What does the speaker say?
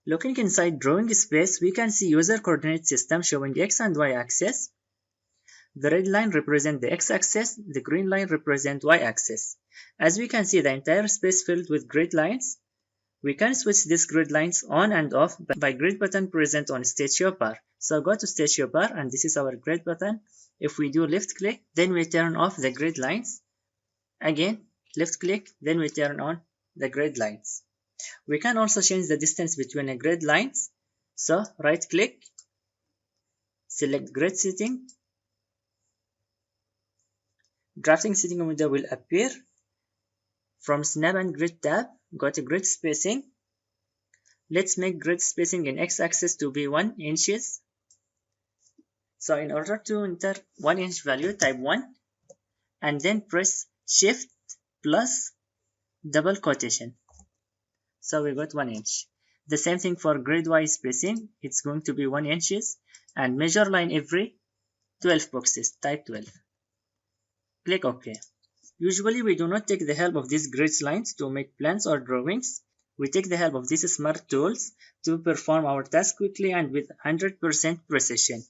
Looking inside drawing space, we can see user coordinate system showing X and Y axis. The red line represents the X-axis, the green line represents Y-axis. As we can see, the entire space filled with grid lines. We can switch these grid lines on and off by grid button present on statue bar. So go to statue bar and this is our grid button. If we do left click, then we turn off the grid lines. Again, left click, then we turn on the grid lines. We can also change the distance between the grid lines. So right click, select grid setting. Drafting setting window will appear. From Snap and Grid tab, go to Grid Spacing. Let's make grid spacing in X-axis to be 1 inches. So in order to enter 1 inch value, type 1 and then press Shift plus double quotation. So we got 1 inch. The same thing for grid Y spacing, it's going to be 1 inches and measure line every 12 boxes, type 12. Click OK. Usually we do not take the help of these grid lines to make plans or drawings. We take the help of these smart tools to perform our task quickly and with 100% precision.